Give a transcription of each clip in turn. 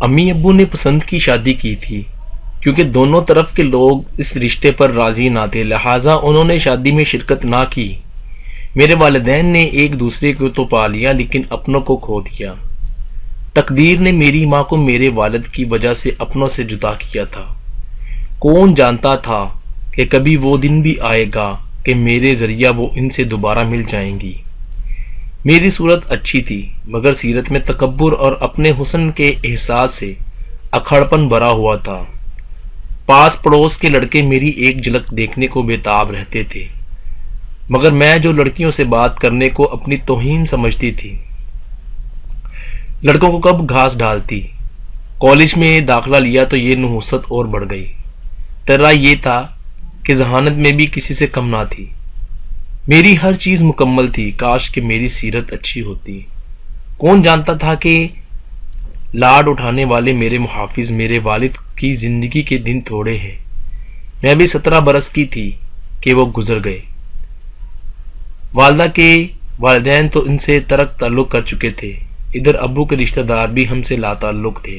امی ابو نے پسند کی شادی کی تھی کیونکہ دونوں طرف کے لوگ اس رشتے پر راضی نہ تھے، لہٰذا انہوں نے شادی میں شرکت نہ کی۔ میرے والدین نے ایک دوسرے کو تو پا لیا لیکن اپنوں کو کھو دیا۔ تقدیر نے میری ماں کو میرے والد کی وجہ سے اپنوں سے جدا کیا تھا۔ کون جانتا تھا کہ کبھی وہ دن بھی آئے گا کہ میرے ذریعہ وہ ان سے دوبارہ مل جائیں گی۔ میری صورت اچھی تھی مگر سیرت میں تکبر اور اپنے حسن کے احساس سے اکھڑپن بھرا ہوا تھا۔ پاس پڑوس کے لڑکے میری ایک جھلک دیکھنے کو بےتاب رہتے تھے مگر میں جو لڑکیوں سے بات کرنے کو اپنی توہین سمجھتی تھی، لڑکوں کو کب گھاس ڈالتی۔ کالج میں داخلہ لیا تو یہ نحوست اور بڑھ گئی۔ ترا یہ تھا کہ ذہانت میں بھی کسی سے کم نہ تھی۔ میری ہر چیز مکمل تھی، کاش کہ میری سیرت اچھی ہوتی۔ کون جانتا تھا کہ لاڈ اٹھانے والے میرے محافظ میرے والد کی زندگی کے دن تھوڑے ہیں۔ میں بھی 17 برس کی تھی کہ وہ گزر گئے۔ والدہ کے والدین تو ان سے ترک تعلق کر چکے تھے، ادھر ابو کے رشتہ دار بھی ہم سے لا تعلق تھے۔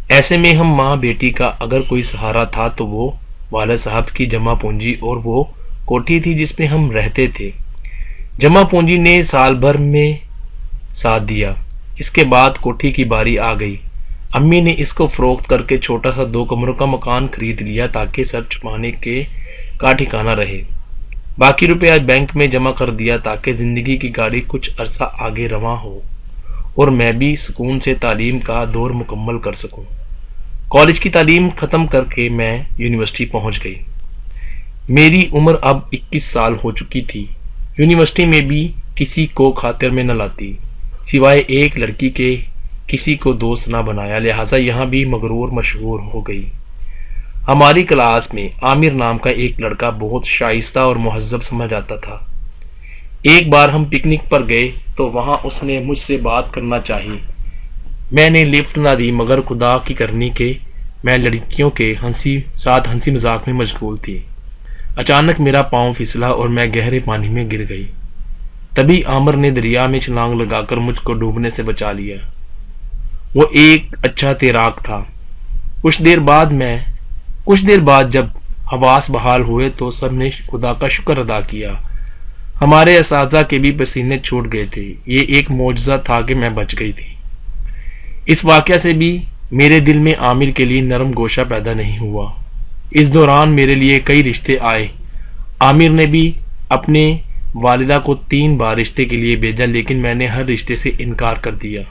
ایسے میں ہم ماں بیٹی کا اگر کوئی سہارا تھا تو وہ والد صاحب کی جمع پونجی اور وہ کوٹھی تھی جس میں ہم رہتے تھے۔ جمع پونجی نے سال بھر میں ساتھ دیا، اس کے بعد کوٹھی کی باری آ گئی۔ امی نے اس کو فروخت کر کے چھوٹا سا 2 کمروں کا مکان خرید لیا تاکہ سر چھپانے کا ٹھکانہ رہے۔ باقی روپیہ بینک میں جمع کر دیا تاکہ زندگی کی گاڑی کچھ عرصہ آگے رواں ہو اور میں بھی سکون سے تعلیم کا دور مکمل کر سکوں۔ کالج کی تعلیم ختم کر کے میں یونیورسٹی پہنچ گئی۔ میری عمر اب 21 سال ہو چکی تھی۔ یونیورسٹی میں بھی کسی کو خاطر میں نہ لاتی، سوائے ایک لڑکی کے کسی کو دوست نہ بنایا، لہٰذا یہاں بھی مغرور مشہور ہو گئی۔ ہماری کلاس میں عامر نام کا ایک لڑکا بہت شائستہ اور مہذب سمجھ آتا تھا۔ ایک بار ہم پکنک پر گئے تو وہاں اس نے مجھ سے بات کرنا چاہی۔ میں نے لفٹ نہ دی مگر خدا کی کرنی کہ میں لڑکیوں کے ساتھ ہنسی مذاق میں مشغول تھی۔ اچانک میرا پاؤں پھسلا اور میں گہرے پانی میں گر گئی۔ تبھی عامر نے دریا میں چھلانگ لگا کر مجھ کو ڈوبنے سے بچا لیا۔ وہ ایک اچھا تیراک تھا۔ کچھ دیر بعد جب حواس بحال ہوئے تو سب نے خدا کا شکر ادا کیا۔ ہمارے اساتذہ کے بھی پسینے چھوٹ گئے تھے۔ یہ ایک معجزہ تھا کہ میں بچ گئی تھی۔ اس واقعہ سے بھی میرے دل میں عامر کے لیے نرم گوشہ پیدا نہیں ہوا۔ اس دوران میرے لیے کئی رشتے آئے۔ عامر نے بھی اپنے والدہ کو 3 بار رشتے کے لیے بھیجا لیکن میں نے ہر رشتے سے انکار کر دیا۔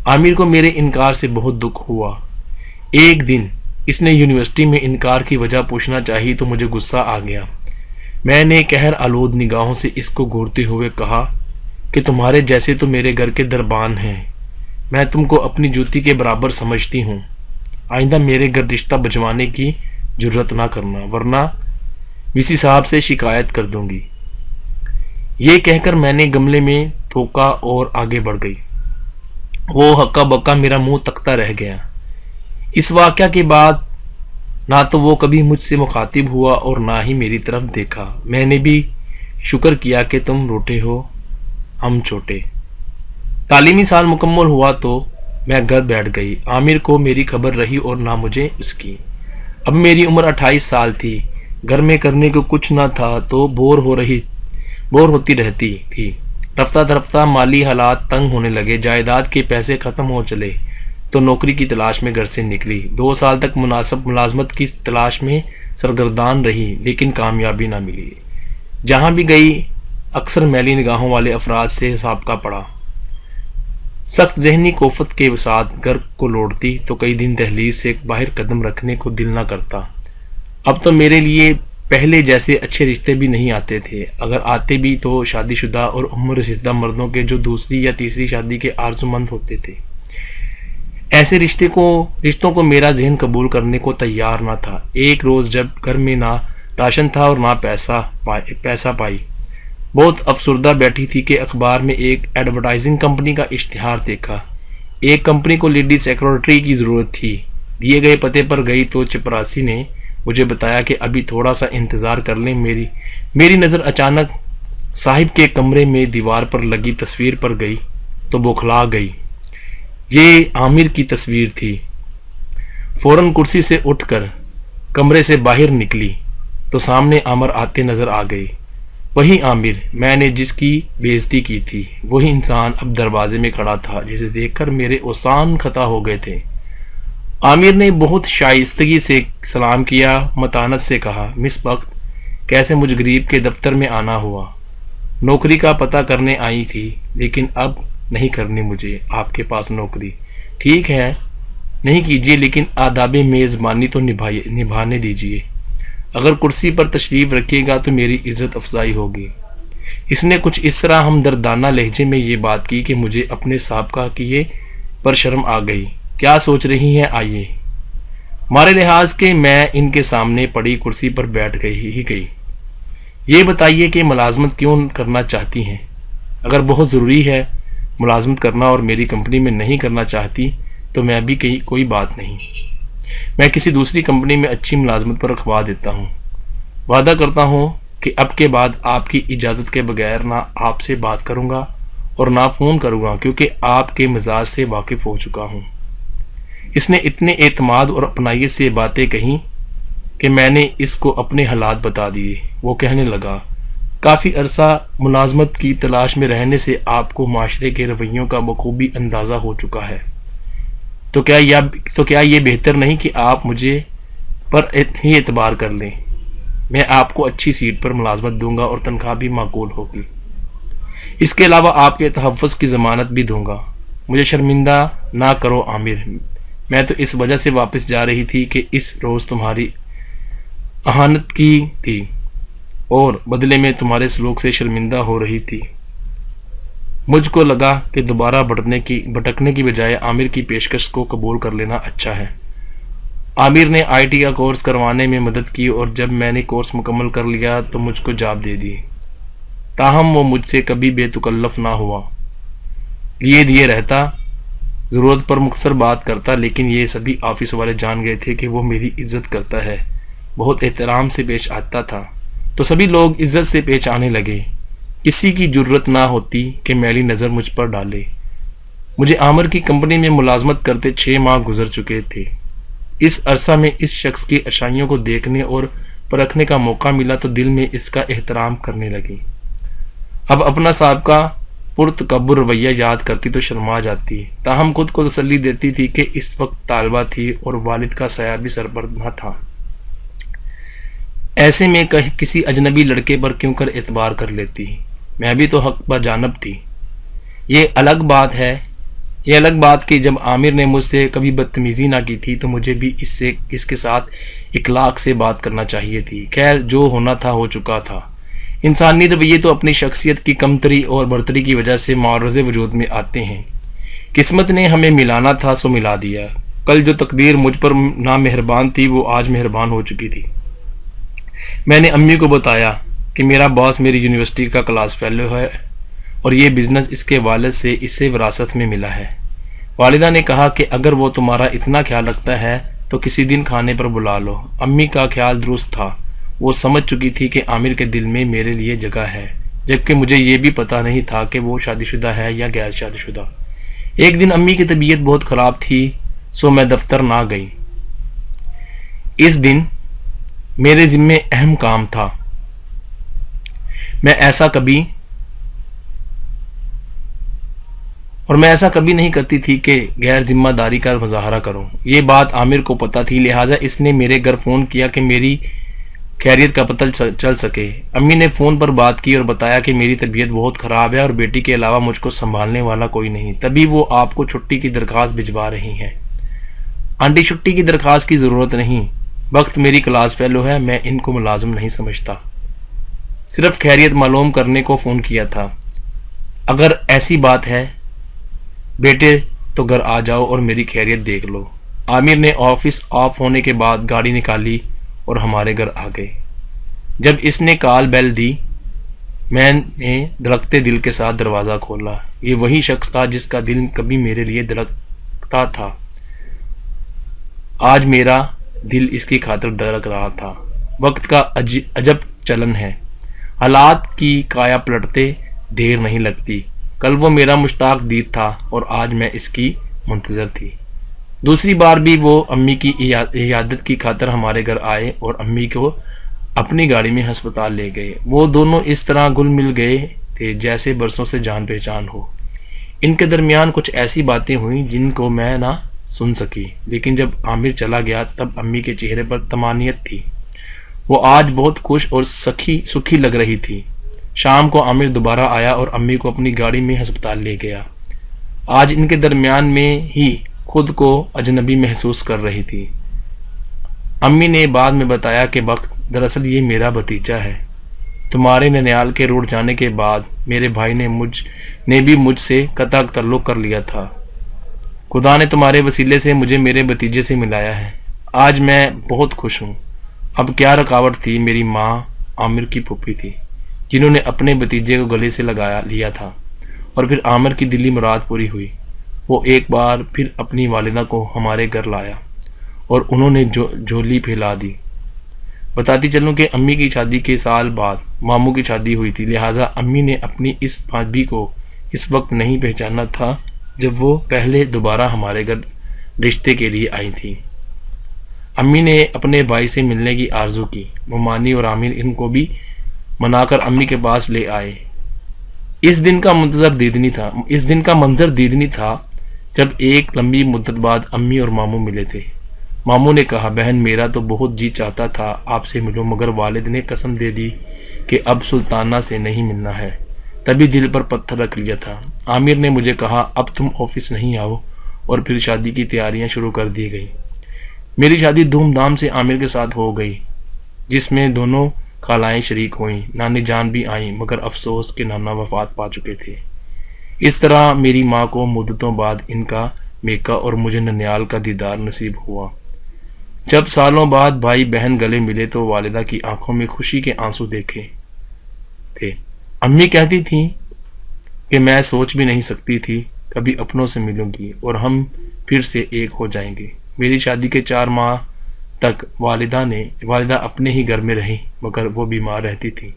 عامر کو میرے انکار سے بہت دکھ ہوا۔ ایک دن اس نے یونیورسٹی میں انکار کی وجہ پوچھنا چاہی تو مجھے غصہ آ گیا۔ میں نے قہر آلود نگاہوں سے اس کو گھورتے ہوئے کہا کہ تمہارے جیسے تو میرے گھر کے دربان ہیں، میں تم کو اپنی جوتی کے برابر سمجھتی ہوں۔ آئندہ میرے گھر رشتہ بھجوانے کی جرت نہ کرنا ورنہ وی صاحب سے شکایت کر دوں گی۔ یہ کہہ کر میں نے گملے میں تھوکا اور آگے بڑھ گئی۔ وہ ہکا بکا میرا منہ تکتا رہ گیا۔ اس واقعہ کے بعد نہ تو وہ کبھی مجھ سے مخاطب ہوا اور نہ ہی میری طرف دیکھا۔ میں نے بھی شکر کیا کہ تم روٹے ہو ہم چھوٹے۔ تعلیمی سال مکمل ہوا تو میں گھر بیٹھ گئی۔ عامر کو میری خبر رہی اور نہ مجھے اس کی۔ اب میری عمر 28 سال تھی۔ گھر میں کرنے کو کچھ نہ تھا تو بور ہوتی رہتی تھی۔ رفتہ درفتہ مالی حالات تنگ ہونے لگے، جائیداد کے پیسے ختم ہو چلے تو نوکری کی تلاش میں گھر سے نکلی۔ 2 سال تک مناسب ملازمت کی تلاش میں سرگردان رہی لیکن کامیابی نہ ملی۔ جہاں بھی گئی اکثر میلی نگاہوں والے افراد سے سابقہ پڑا۔ سخت ذہنی کوفت کے ساتھ گھر کو لوٹتی تو کئی دن دہلیز سے باہر قدم رکھنے کو دل نہ کرتا۔ اب تو میرے لیے پہلے جیسے اچھے رشتے بھی نہیں آتے تھے، اگر آتے بھی تو شادی شدہ اور عمر رسیدہ مردوں کے جو دوسری یا تیسری شادی کے آرزومند ہوتے تھے۔ ایسے رشتوں کو میرا ذہن قبول کرنے کو تیار نہ تھا۔ ایک روز جب گھر میں نہ راشن تھا اور نہ پیسہ پائی، بہت افسردہ بیٹھی تھی کہ اخبار میں ایک ایڈورٹائزنگ کمپنی کا اشتہار دیکھا۔ ایک کمپنی کو لیڈی سیکرٹری کی ضرورت تھی۔ دیے گئے پتے پر گئی تو چپراسی نے مجھے بتایا کہ ابھی تھوڑا سا انتظار کر لیں۔ میری نظر اچانک صاحب کے کمرے میں دیوار پر لگی تصویر پر گئی تو بوکھلا گئی۔ یہ عامر کی تصویر تھی۔ فوراً کرسی سے اٹھ کر کمرے سے باہر نکلی تو سامنے عامر آتے نظر آ گئے۔ وہی عامر، میں نے جس کی بے عزتی کی تھی، وہی انسان اب دروازے میں کھڑا تھا جسے دیکھ کر میرے اوسان خطا ہو گئے تھے۔ عامر نے بہت شائستگی سے سلام کیا، متانت سے کہا، مس بخت، کیسے مجھ غریب کے دفتر میں آنا ہوا؟ نوکری کا پتہ کرنے آئی تھی، لیکن اب نہیں کرنی مجھے آپ کے پاس نوکری۔ ٹھیک ہے، نہیں کیجیے، لیکن آداب میزبانی تو نبھانے دیجیے۔ اگر کرسی پر تشریف رکھیے گا تو میری عزت افزائی ہوگی۔ اس نے کچھ اس طرح ہمدردانہ لہجے میں یہ بات کی کہ مجھے اپنے سابقہ کیے پر شرم آ گئی۔ کیا سوچ رہی ہیں؟ آئیے۔ ہمارے لحاظ کے میں ان کے سامنے پڑی کرسی پر بیٹھ گئی۔ یہ بتائیے کہ ملازمت کیوں کرنا چاہتی ہیں؟ اگر بہت ضروری ہے ملازمت کرنا اور میری کمپنی میں نہیں کرنا چاہتی تو میں بھی کوئی بات نہیں، میں کسی دوسری کمپنی میں اچھی ملازمت پر رکھوا دیتا ہوں۔ وعدہ کرتا ہوں کہ اب کے بعد آپ کی اجازت کے بغیر نہ آپ سے بات کروں گا اور نہ فون کروں گا، کیونکہ آپ کے مزاج سے واقف ہو چکا ہوں۔ اس نے اتنے اعتماد اور اپنائیت سے باتیں کہیں کہ میں نے اس کو اپنے حالات بتا دیے۔ وہ کہنے لگا، کافی عرصہ ملازمت کی تلاش میں رہنے سے آپ کو معاشرے کے رویوں کا بخوبی اندازہ ہو چکا ہے، تو کیا یہ بہتر نہیں کہ آپ مجھے پر ہی اعتبار کر لیں؟ میں آپ کو اچھی سیٹ پر ملازمت دوں گا اور تنخواہ بھی معقول ہوگی۔ اس کے علاوہ آپ کے تحفظ کی ضمانت بھی دوں گا۔ مجھے شرمندہ نہ کرو عامر، میں تو اس وجہ سے واپس جا رہی تھی کہ اس روز تمہاری اہانت کی تھی اور بدلے میں تمہارے سلوک سے شرمندہ ہو رہی تھی۔ مجھ کو لگا کہ دوبارہ بھٹکنے کی بجائے عامر کی پیشکش کو قبول کر لینا اچھا ہے۔ عامر نے آئی ٹی کا کورس کروانے میں مدد کی اور جب میں نے کورس مکمل کر لیا تو مجھ کو جاب دے دی۔ تاہم وہ مجھ سے کبھی بے تکلف نہ ہوا، لیے دیے رہتا، ضرورت پر مختصر بات کرتا، لیکن یہ سبھی آفس والے جان گئے تھے کہ وہ میری عزت کرتا ہے، بہت احترام سے پیش آتا تھا، تو سبھی لوگ عزت سے پیش آنے لگے۔ کسی کی جرت نہ ہوتی کہ میلی نظر مجھ پر ڈالے۔ مجھے عامر کی کمپنی میں ملازمت کرتے 6 ماہ گزر چکے تھے۔ اس عرصہ میں اس شخص کی اچھائیوں کو دیکھنے اور پرکھنے کا موقع ملا تو دل میں اس کا احترام کرنے لگی۔ اب اپنا سابقہ پرتکبر رویہ یاد کرتی تو شرما جاتی، تاہم خود کو تسلی دیتی تھی کہ اس وقت طالبہ تھی اور والد کا سایہ بھی سر پر نہ تھا۔ ایسے میں کسی اجنبی لڑکے پر کیوں کر اعتبار کر لیتی؟ میں بھی تو حق بجانب تھی۔ یہ الگ بات کہ جب عامر نے مجھ سے کبھی بدتمیزی نہ کی تھی تو مجھے بھی اس کے ساتھ اخلاق سے بات کرنا چاہیے تھی۔ خیر، جو ہونا تھا ہو چکا تھا۔ انسانی رویے تو اپنی شخصیت کی کمتری اور برتری کی وجہ سے معرض وجود میں آتے ہیں۔ قسمت نے ہمیں ملانا تھا سو ملا دیا۔ کل جو تقدیر مجھ پر نامہربان تھی وہ آج مہربان ہو چکی تھی۔ میں نے امی کو بتایا کہ میرا باس میری یونیورسٹی کا کلاس فیلو ہے اور یہ بزنس اس کے والد سے اسے وراثت میں ملا ہے۔ والدہ نے کہا کہ اگر وہ تمہارا اتنا خیال رکھتا ہے تو کسی دن کھانے پر بلا لو۔ امی کا خیال درست تھا، وہ سمجھ چکی تھی کہ عامر کے دل میں میرے لیے جگہ ہے، جبکہ مجھے یہ بھی پتہ نہیں تھا کہ وہ شادی شدہ ہے یا غیر شادی شدہ۔ ایک دن امی کی طبیعت بہت خراب تھی سو میں دفتر نہ گئی۔ اس دن میرے ذمے اہم کام تھا۔ میں ایسا کبھی نہیں کرتی تھی کہ غیر ذمہ داری کا مظاہرہ کروں۔ یہ بات عامر کو پتہ تھی، لہٰذا اس نے میرے گھر فون کیا کہ میری خیریت کا پتہ چل سکے۔ امی نے فون پر بات کی اور بتایا کہ میری طبیعت بہت خراب ہے اور بیٹی کے علاوہ مجھ کو سنبھالنے والا کوئی نہیں، تبھی وہ آپ کو چھٹی کی درخواست بھجوا رہی ہیں۔ آنٹی، چھٹی کی درخواست کی ضرورت نہیں، وقت میری کلاس فیلو ہے، میں ان کو ملازم نہیں سمجھتا، صرف خیریت معلوم کرنے کو فون کیا تھا۔ اگر ایسی بات ہے بیٹے تو گھر آ جاؤ اور میری خیریت دیکھ لو۔ عامر نے آفس آف ہونے کے بعد گاڑی نکالی اور ہمارے گھر آ گئے۔ جب اس نے کال بیل دی میں نے دھڑکتے دل کے ساتھ دروازہ کھولا۔ یہ وہی شخص تھا جس کا دل کبھی میرے لیے دھڑکتا تھا، آج میرا دل اس کی خاطر دھڑک رہا تھا۔ وقت کا عجب چلن ہے، حالات کی کایا پلٹتے دیر نہیں لگتی۔ کل وہ میرا مشتاق دید تھا اور آج میں اس کی منتظر تھی۔ دوسری بار بھی وہ امی کی عیادت کی خاطر ہمارے گھر آئے اور امی کو اپنی گاڑی میں ہسپتال لے گئے۔ وہ دونوں اس طرح گل مل گئے تھے جیسے برسوں سے جان پہچان ہو۔ ان کے درمیان کچھ ایسی باتیں ہوئیں جن کو میں نہ سن سکی، لیکن جب عامر چلا گیا تب امی کے چہرے پر طمانینت تھی۔ وہ آج بہت خوش اور سکھی لگ رہی تھی۔ شام کو عامر دوبارہ آیا اور امی کو اپنی گاڑی میں ہسپتال لے گیا۔ آج ان کے درمیان میں ہی خود کو اجنبی محسوس کر رہی تھی۔ امی نے بعد میں بتایا کہ وقت دراصل یہ میرا بھتیجا ہے۔ تمہارے ننیال کے روڑ جانے کے بعد میرے بھائی نے بھی مجھ سے قطع تعلق کر لیا تھا۔ خدا نے تمہارے وسیلے سے مجھے میرے بھتیجے سے ملایا ہے۔ آج میں بہت خوش ہوں۔ اب کیا رکاوٹ تھی؟ میری ماں عامر کی پھوپھی تھی جنہوں نے اپنے بھتیجے کو گلے سے لیا تھا، اور پھر عامر کی دلی مراد پوری ہوئی۔ وہ ایک بار پھر اپنی والدہ کو ہمارے گھر لایا اور انہوں نے جھولی پھیلا دی۔ بتاتی چلوں کہ امی کی شادی کے سال بعد ماموں کی شادی ہوئی تھی، لہٰذا امی نے اپنی اس بھابھی کو اس وقت نہیں پہچانا تھا جب وہ پہلے دوبارہ ہمارے گھر رشتے کے لیے آئی تھی۔ امی نے اپنے بھائی سے ملنے کی آرزو کی۔ ممانی اور عامر ان کو بھی منا کر امی کے پاس لے آئے۔ اس دن کا منظر دیدنی تھا جب ایک لمبی مدت بعد امی اور ماموں ملے تھے۔ ماموں نے کہا، بہن میرا تو بہت جی چاہتا تھا آپ سے ملوں، مگر والد نے قسم دے دی کہ اب سلطانہ سے نہیں ملنا ہے، تبھی دل پر پتھر رکھ لیا تھا۔ عامر نے مجھے کہا اب تم آفس نہیں آؤ، اور پھر شادی کی تیاریاں شروع کر دی گئی۔ میری شادی دھوم دھام سے عامر کے ساتھ ہو گئی، جس میں دونوں خالائیں شریک ہوئیں، نانی جان بھی آئیں، مگر افسوس کہ نانا وفات پا چکے تھے۔ اس طرح میری ماں کو مدتوں بعد ان کا میکا اور مجھے ننیال کا دیدار نصیب ہوا۔ جب سالوں بعد بھائی بہن گلے ملے تو والدہ کی آنکھوں میں خوشی کے آنسو دیکھے تھے۔ امی کہتی تھیں کہ میں سوچ بھی نہیں سکتی تھی کبھی اپنوں سے ملوں گی اور ہم پھر سے ایک ہو جائیں گے۔ میری شادی کے 4 ماہ تک والدہ اپنے ہی گھر میں رہی، مگر وہ بیمار رہتی تھی۔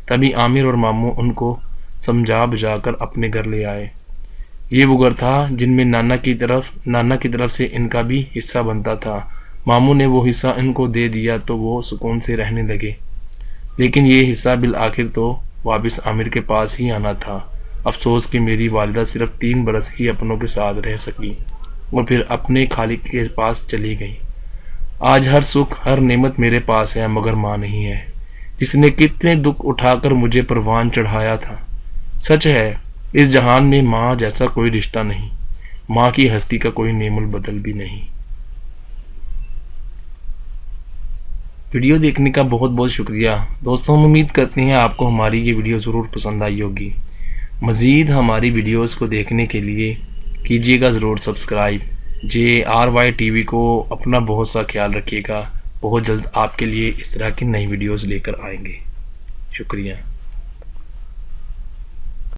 تبھی عامر اور ماموں ان کو سمجھا بجھا کر اپنے گھر لے آئے۔ یہ وہ گھر تھا جن میں نانا کی طرف سے ان کا بھی حصہ بنتا تھا۔ ماموں نے وہ حصہ ان کو دے دیا تو وہ سکون سے رہنے لگے، لیکن یہ حصہ بالآخر تو واپس عامر کے پاس ہی آنا تھا۔ افسوس کہ میری والدہ صرف 3 برس ہی اپنوں کے ساتھ رہ سکی اور پھر اپنے خالق کے پاس چلی گئی۔ آج ہر سکھ ہر نعمت میرے پاس ہے، مگر ماں نہیں ہے، جس نے کتنے دکھ اٹھا کر مجھے پروان چڑھایا تھا۔ سچ ہے اس جہان میں ماں جیسا کوئی رشتہ نہیں، ماں کی ہستی کا کوئی نعم البدل بھی نہیں۔ ویڈیو دیکھنے کا بہت بہت شکریہ دوستوں، ہم امید کرتے ہیں آپ کو ہماری یہ ویڈیو ضرور پسند آئی ہوگی۔ مزید ہماری ویڈیوز کو دیکھنے کے لیے کیجیے گا ضرور سبسکرائب۔ JRY TV کو اپنا بہت سا خیال رکھیے گا، بہت جلد آپ کے لیے اس طرح کی نئی ویڈیوز لے کر آئیں گے۔ شکریہ۔